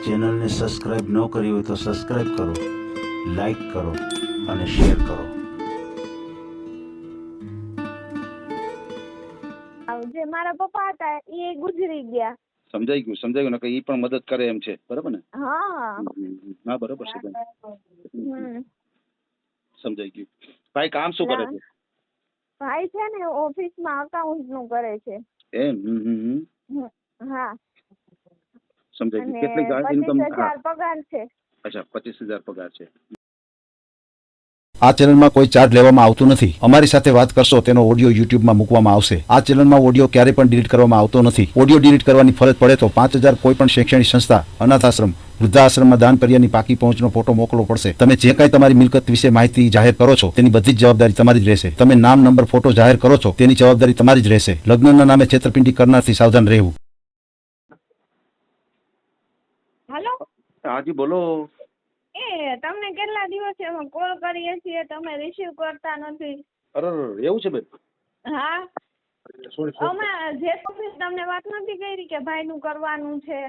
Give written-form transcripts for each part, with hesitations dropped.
ચેનલને સબસ્ક્રાઇબ ન કરી હોય તો સબસ્ક્રાઇબ કરો, લાઈક કરો અને શેર કરો. જે મારા પપ્પા હતા એ ગુજરી ગયા. સમજાઈ ગયું ને કે ઈ પણ મદદ કરે એમ છે, બરાબર ને? હા હા બરાબર છે બેન. હમ. સમજાઈ ગયું. ભાઈ કામ શું કરે છે? ભાઈ છે ને ઓફિસમાં અકાઉન્ટ નું કરે છે. એમ હા. સમજાઈ ગયું. અને કેટલી ઇન્કમ? 25,000 પગાર છે. અચ્છા 25,000 પગાર છે. આ ચેનલમાં કોઈ ચાર્જ લેવામાં આવતું નથી. અમારી સાથે વાત કરશો તેનો ઓડિયો યુટ્યુબમાં મૂકવામાં આવશે. આ ચેનલમાં ઓડિયો ક્યારેય પણ ડિલીટ કરવામાં આવતો નથી. ઓડિયો ડિલીટ કરવાની ફરજ પડે તો 5,000 કોઈ પણ શૈક્ષણિક સંસ્થા, અનાથ આશ્રમ, વૃદ્ધાશ્રમમાં દાન કર્યાની પાકી પહોંચનો ફોટો મોકલવો પડશે. તમે જે કાંઈ તમારી મિલકત વિશે માહિતી જાહેર કરો છો તેની બધી જ જવાબદારી તમારી જ રહેશે. તમે નામ, નંબર, ફોટો જાહેર કરો છો તેની જવાબદારી તમારી જ રહેશે. લગ્નના નામે છેતરપિંડી કરનારથી સાવધાન રહેવું. હાલો. હાજી બોલો. એ તમને કેટલા દિવસે અમે કોલ કરીએ છીએ, તમે રિસીવ કરતા નથી. અરે એવું છે બેન? હા. સોરી. અમે જે તમને વાત નથી કરી કે ભાઈ નું કરવાનું છે.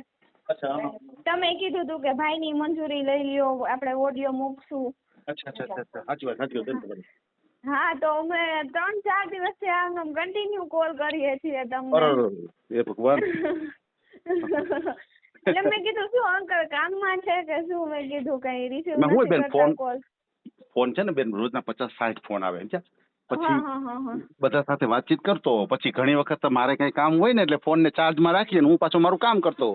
અચ્છા. તમે કીધું હતું કે ભાઈ ની મંજૂરી લઈ લ્યો, આપણે ઓડિયો મૂકશું. અચ્છા. સાચી વાત બેન તમારી. હા તો અમે 3-4 દિવસથી આમ કન્ટિન્યુ કોલ કરીએ છીએ તમને. અરે એ ભગવાન. એટલે મેં કીધું શું અંકલ કામમાં છે કે શું? મેં કીધું કઈ રિસીવ હું નથી બેન કરતા કોલ. ફોન છે ને બેન, રોજના 50-60 ફોન આવે છે. પછી હા. બધા સાથે વાતચીત કરતો, પછી ઘણી વખત મારે કઈ કામ હોય ને એટલે ફોન ને ચાર્જમાં રાખીએ ને હું પાછું મારું કામ કરતો,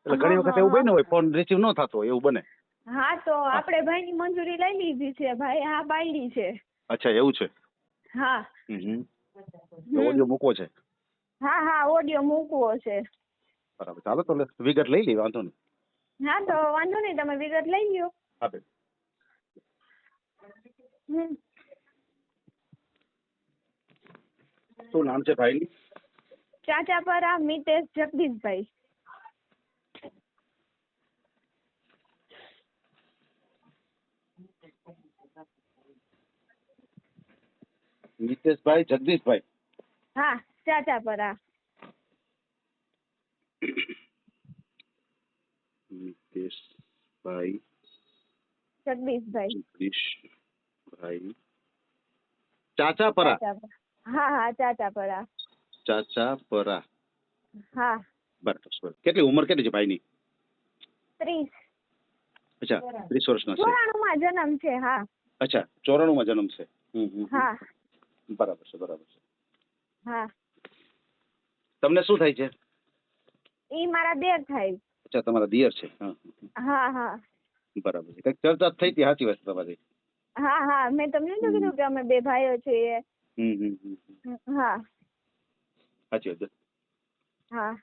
એટલે ઘણી વખત એવું બને હોય ફોન રિસીવ ન થતો, એવું બને. હા તો આપણે ભાઈ ની મંજૂરી લઈ લીધી છે. ભાઈ હા પાડી છે. અચ્છા એવું છે. હા. ઓડિયો મૂકવો છે. હા ઓડિયો મૂકવો છે. બરાબર, ચાલો તો વિગત લઈ લઈ, વાંધો નહીં. હા તો વાંધો નહીં, તમે વિગત લઈ લ્યો. હા બેન. શું નામ છે ભાઈની? ચાચાપરા મિતેશ જગદીશભાઈ. મિતેશભાઈ જગદીશભાઈ. હા ચાચાપરા. મિતેશભાઈ જગદીશભાઈ. જગદીશભાઈ ચાચાપરા. હા ચાચાપરા. ચાચાપરા. હા. બરાબર. કેટલી ઉંમર કેટલી છે ભાઈની? 30. અચ્છા 30 વર્ષના છે. 94 માં જન્મ છે. હા. અચ્છા 94 માં જન્મ છે. હા. બરાબર છે. હા. તમને શું થાય છે? ઈ મારા દેર થાય. અચ્છા તમારા દિયર છે. હા. બરાબર છે. કઈક ચર્ચા થઈ હતી, સાચી વાત તમારી. હા મેં તમને નતું કીધું કે અમે 2 ભાઈઓ છીએ. હા. સાચી વાત. હા.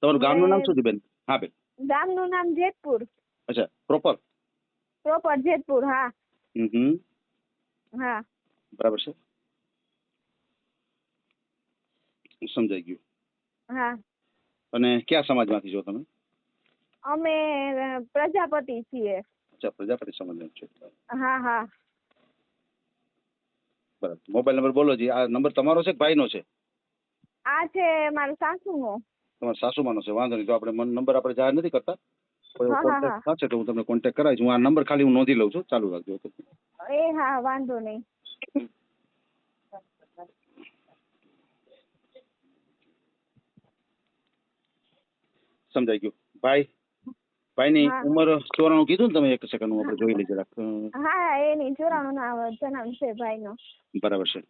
તમારું ગામનું નામ શું છે બેન? હા બેન. ગામનું નામ જેતપુર. અચ્છા પ્રોપર જેતપુર. હા. હા. બરાબર છે. સમજાઈ ગયું. હા. અને કયા સમાજમાંથી છો તમે? અમે પ્રજાપતિ છીએ. અચ્છા પ્રજાપતિ સમાજના છો. હા. બરાબર. મોબાઈલ નંબર બોલો જી. આ નંબર તમારો છે કે ભાઈનો છે? આ છે મારા સાસુનો. તમારા સાસુમાનો છે. વાંધો નહીં, તો આપણે નંબર આપણે જાહેર નથી કરતા. કોન્ટેક્ટ હા. થશે તો હું તમને કોન્ટેક્ટ કરાવીશ. હું આ નંબર ખાલી હું નોંધી લઉં છું, ચાલુ રાખજો. હા વાંધો નહીં. સમજાઈ ગયું. ભાઈની ઉંમર 94 કીધું ને તમે? 1 સેકન્ડ હું આપણે જોઈ લઈએ જરાક. હા એની 94 ના જન્મ છે ભાઈનો. બરાબર છે.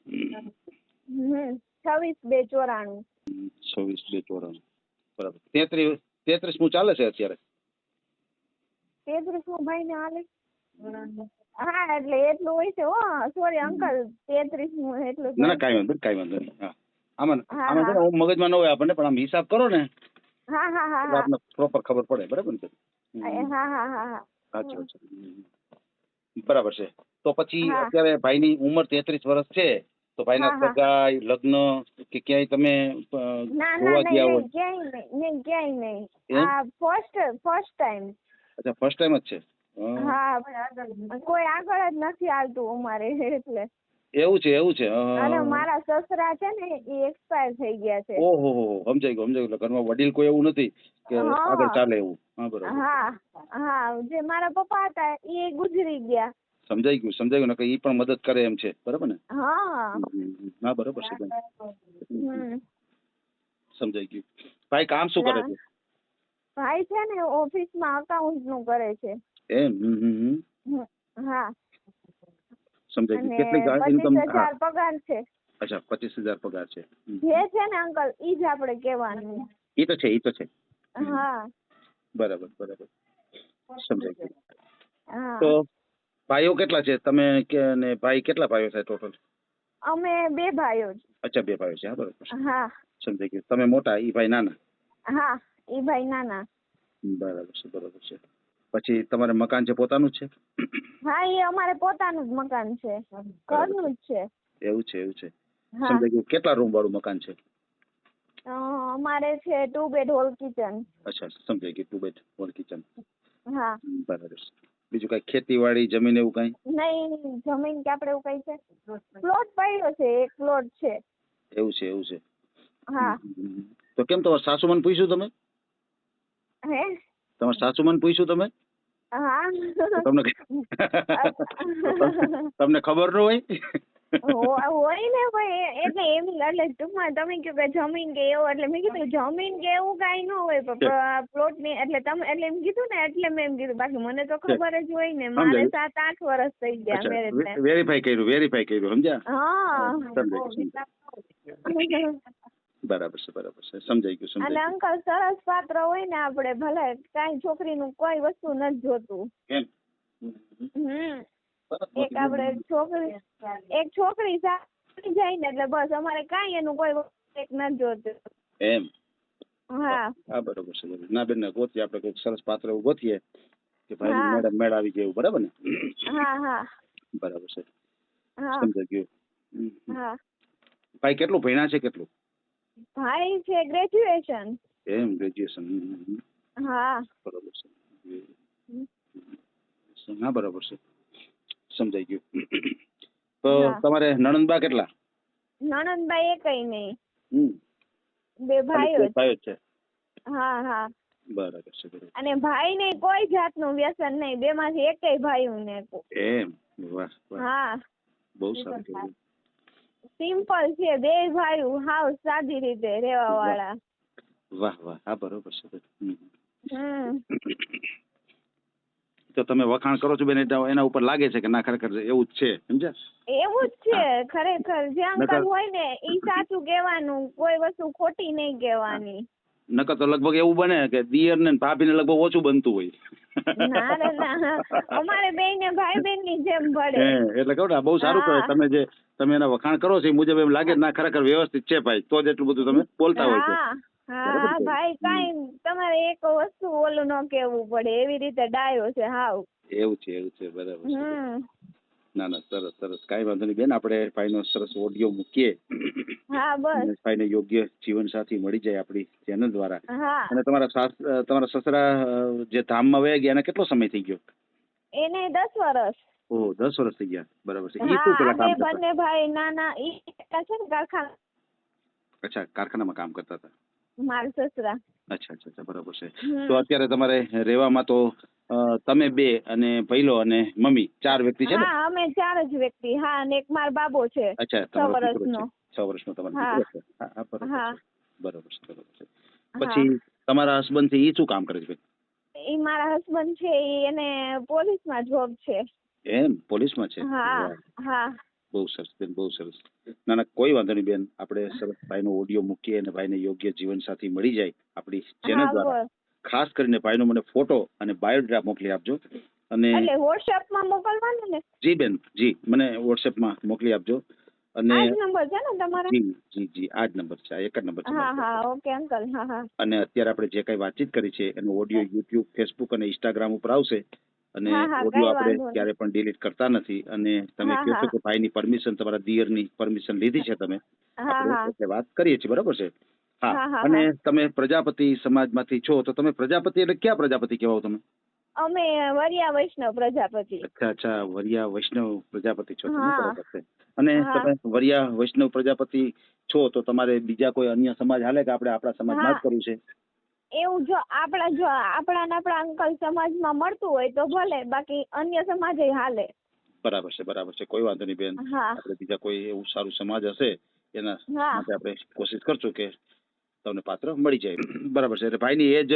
26/2/94. 26/2/94. બરાબર. 33 ચાલે છે અત્યારે? 33 ભાઈ ને હાલે. હા એટલે એટલું હોય છે. સોરી અંકલ, 33 એટલું. ના કાંઈ વાંધો નહીં. હા આમાં છે ને મગજમાં ન હોય આપણને, પણ આમ હિસાબ કરો ને. હા. આપને પ્રોપર ખબર પડે, બરાબર ને? હા. સાચી વાત છે. બરાબર છે. તો પછી અત્યારે ભાઈની ઉંમર 33 વર્ષ છે, તો ભાઈના સગાઈ, લગ્ન કે ક્યાંય તમે જોવા ગયા હોય? ક્યાંય નહીં. આ ફર્સ્ટ ટાઈમ. અચ્છા ફર્સ્ટ ટાઈમ જ છે. હા કોઈ આગળ જ નથી આવતું અમારે એટલે. એવું છે એવું છે. અને મારા સસરા છે ને એ એક્સપાયર થઈ ગયા છે. ઓહો સમજાઈ ગયું એટલે ઘરમાં વડીલ કોઈ એવું નથી કે આગળ ચાલે એવું. હા બરાબર. હા જે મારા પપ્પા હતા એ ગુજરી ગયા. સમજાઈ ગયું ને કે ઈ પણ મદદ કરે એમ છે બરાબર ને. હા હા બરાબર છે બેન. સમજાઈ ગયું. ભાઈ કામ શું કરે છે? ભાઈ છે ને ઓફિસમાં અકાઉન્ટ નું કરે છે. એમ. હા સમજાઈ અને ગયું. કેટલી ઇન્કમ? 25,000 પગાર છે. અચ્છા 25,000 પગાર છે. જે છે ને અંકલ ઈ જ આપણે કહેવાનું. ઈ તો છે. હા બરાબર સમજાઈ ગયું. હા તો ભાઈઓ કેટલા છે તમે કે ને ભાઈ કેટલા ભાઈઓ થાય ટોટલ? અમે 2 ભાઈઓ જ. અચ્છા 2 ભાઈઓ છે. હા બરાબર. હા સમજાઈ ગયું. તમે મોટા ઈ ભાઈ નાના? હા ઈ ભાઈ નાના. બરાબર છે. પછી તમારે મકાન છે પોતાનું જ છે? હા એ અમારે પોતાનું જ મકાન છે, ઘરનું જ છે. એવું છે. હા સમજાઈ ગયું. કેટલા રૂમ વાળું મકાન છે? અમારે છે 2 બેડ હોલ કિચન. અચ્છા સમજાઈ ગયું. 2 બેડ હોલ કિચન. હા બરાબર. બીજું કઈ ખેતીવાડી જમીન એવું કઈ? નહીં જમીન કે આપણે એવું કઈ છે, પ્લોટ પડ્યો છે, એક પ્લોટ છે. એવું છે. હા તો કેમ તમારા સાસુમાને પૂછ્યું તમે? હે તમારા સાસુમાને પૂછ્યું તમે? હા તમને ખબર ન હોય? હોય ને ભાઈ એટલે એમ એટલે ટૂંકમાં તમે કહો કે જમીન કે એવું એટલે મેં કીધું જમીન કે એવું કઈ ન હોય પ્લોટ ની એટલે તમે એટલે એમ કીધું ને એટલે મેં એમ કીધું બાકી મને તો ખબર જ હોય ને મારે 7-8 વર્ષ થઈ ગયા મેરેજ. વેરીફાઈ કર્યું સમજ્યા? હા બરાબર છે સમજાઈ ગયું. અને અંકલ સરસ પાત્ર હોય ને આપણે ભલે કાંઈ છોકરીનું કોઈ વસ્તુ નથી જોતું. એક આપણે છોકરી સારી જાય ને એટલે બસ અમારે કાંઈ એનું કોઈ એક નથી જોતું એમ. હા બરોબર છે. ના બેન ગોતીએ આપણે કોઈ સરસ પાત્ર એવું ગોતીએ કે ભાઈ મેળ આવી જાય એવું બરાબર ને? હા બરાબર છે. હા સમજાઈ ગયું. હા ભાઈ કેટલું ભણ્યા છે? કેટલું? ભાઈ છે ગ્રેજ્યુએશન. એમ ગ્રેજ્યુએશન. હા બરાબર છે. હા બરાબર છે. સમજાઈ ગયું. તો તમારે નણંદબા કેટલા? નણંદબાઈ એકય નહીં, 2 ભાઈઓ છે. હા બરાબર છે. અને ભાઈ ને કોઈ જાતનું વ્યસન નહીં, 2 માંથી એકેય ભાઈ ને. એમ. વાહ. હા બહુ સારું. સિમ્પલ છે 2 ભાઈ હાવ સાદી રીતે રહેવા વાળા. વાહ. હા બરોબર છે. તો તમે વખાણ કરો છો બેન એના ઉપર લાગે છે કે ના ખરેખર એવું જ છે સમજ્યા? એવું જ છે ખરેખર જે અંકલ હોય ને ઈ સાચું કહેવાનું, કોઈ વસ્તુ ખોટી નહીં કહેવાની. નકર તો લગભગ એવું બને કે દિયર ને ભાભી ને લગભગ ઓછું બનતું હોય. ના અમારે બેયને ભાઈ બહેન ની જેમ ભળે. એટલે કહું ને બહુ સારું કહેવાય. તમે એના વખાણ કરો છો એ મુજબ એમ લાગે ના ખરેખર વ્યવસ્થિત છે ભાઈ, તો જ એટલું બધું તમે બોલતા હોય છો. હા ભાઈ કાંઈ તમારે એક વસ્તુ ઓલું ન કહેવું પડે એવી રીતે ડાયો છે હાવ. એવું છે બરાબર છે. ના સરસ કાંઈ વાંધો નહીં બેન, આપણે ભાઈનો સરસ ઓડિયો મૂકીએ. હા બસ. ભાઈને યોગ્ય જીવન સાથી મળી જાય આપણી ચેનલ દ્વારા. હા. અને તમારા સસરા જે ધામમાં વયા ગયા એને કેટલો સમય થઈ ગયો? એને 10 વર્ષ. ઓહ 10 વર્ષ થઈ ગયા. બરાબર છે. ઈ શું પેલા કામ કરતા? બંને ભાઈ નાના ઈ છે ને કારખાના. અચ્છા કારખાનામાં કામ કરતા હતા મારા સસરા. અચ્છા બરાબર છે. તો અત્યારે તમારે રહેવામાં તો તમે 2 અને ભઈલો અને મમ્મી 4 વ્યક્તિ છે ને? હા અમે 4 જ વ્યક્તિ. હા અને એક મારો બાબો છે. અચ્છા 6 વર્ષનો. 6 વર્ષનો તમારો દીકરો છે. હા બરાબર છે. પછી તમારા હસબન્ડ છે ઈ શું કામ કરે છે? ઈ મારા હસબન્ડ છે એને પોલીસમાં જોબ છે. એમ પોલીસમાં છે? હા બહુ સરસ. ના કોઈ વાંધો નહીં બેન, આપણે સરસ ભાઈનો ઓડિયો મૂકીએ અને ભાઈને યોગ્ય જીવન સાથી મળી જાય આપણી ચેનલ દ્વારા. ખાસ કરીને ભાઈનો મને ફોટો અને બાયોડેટા મોકલી આપજો. અને એટલે વોટ્સએપમાં મોકલવાનું ને? જી બેન જી, મને વોટ્સએપમાં મોકલી આપજો. અને આ જ નંબર છે ને તમારો? જી આ જ નંબર છે, આ એક જ નંબર છે. હા ઓકે અંકલ. હા અને અત્યારે આપણે જે કઈ વાતચીત કરી છે એનો ઓડિયો યુટ્યુબ, ફેસબુક અને ઇન્સ્ટાગ્રામ ઉપર આવશે. અને ઓડિયો આપણે ક્યારે પણ ડિલીટ કરતા નથી. અને તમે કહો છો કે ભાઈની પરમિશન, તમારા દિયરની પરમિશન લીધી છે તમે, એટલે વાત કરીએ છીએ બરાબર છે? હા. અને તમે પ્રજાપતિ સમાજમાંથી છો તો તમે પ્રજાપતિ એટલે ક્યાં પ્રજાપતિ કહેવાઓ તમે? અમે વરિયા વૈષ્ણવ પ્રજાપતિ. અચ્છા વરિયા વૈષ્ણવ પ્રજાપતિ છો તમે, બરાબર છે. અને હા. તમે વરિયા વૈષ્ણવ પ્રજાપતિ છો તો તમારે બીજા કોઈ અન્ય સમાજ હાલે કે આપણે આપણા સમાજમાં જ હા. કરવું છે? એવું જો આપણા ને આપણા અંકલ સમાજમાં મળતું હોય તો ભલે, બાકી અન્ય સમાજે હાલે. બરાબર છે, કોઈ વાંધો નહીં બેન. હા આપણે બીજા કોઈ એવું સારું સમાજ હશે એના હા માટે આપણે કોશિશ કરશું કે તમને પાત્ર મળી જાય. બરાબર છે. એટલે ભાઈની એજ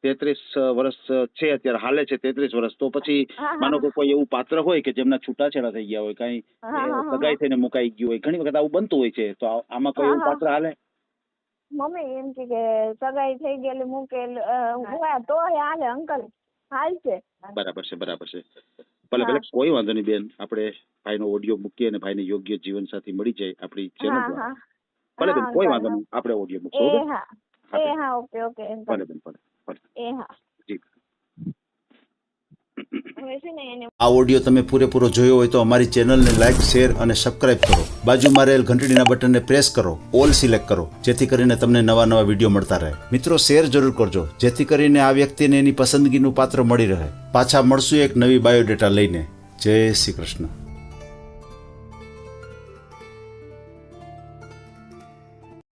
33 વર્ષ છે અત્યારે, હાલે છે 33 વર્ષ. તો પછી હા માનો હા કે કોઈ એવું પાત્ર હોય કે જેમના છૂટાછેડા થઈ ગયા હોય, કઈ હા હા હા સગાઈ થઈને મુકાઈ ગયું હોય, ઘણી વખત આવું બનતું હોય છે, તો આમાં કોઈ હા એવું હા. પાત્ર હાલે? મમ્મી એમ કે સગાઈ થઈ ગયેલી મૂકેલ હોય તો હાલે અંકલ, હાલ છે. બરાબર છે. ભલે હા કોઈ વાંધો નહીં બેન. આપણે ભાઈનો ઓડિયો મૂકીએ અને ભાઈને યોગ્ય જીવનસાથી મળી જાય આપણી ચેનલ હા દ્વારા. હા ભલે હા બેન, કોઈ અંકલ વાંધો હા. નહીં, આપણે ઓડિયો મૂકશું. એ હા હા બેન. હા ઓકે અંકલ. ભલે બેન, ભલે એ હા. જી. હવે છે ને એને આ ઓડિયો તમે પૂરેપૂરો જોયો હોય તો અમારી ચેનલને લાઇક, શેર અને સબસ્ક્રાઇબ કરો. બાજુમાં રહેલ ઘંટડીના બટનને પ્રેસ કરો, ઓલ સિલેક્ટ કરો, જેથી કરીને તમને નવા વિડીયો મળતા રહે. મિત્રો, શેર જરૂર કરજો, જેથી કરીને આ વ્યક્તિને એની પસંદગીનું પાત્ર મળી રહે. પાછા મળશું એક નવી બાયોડેટા લઈને. જય શ્રી કૃષ્ણ.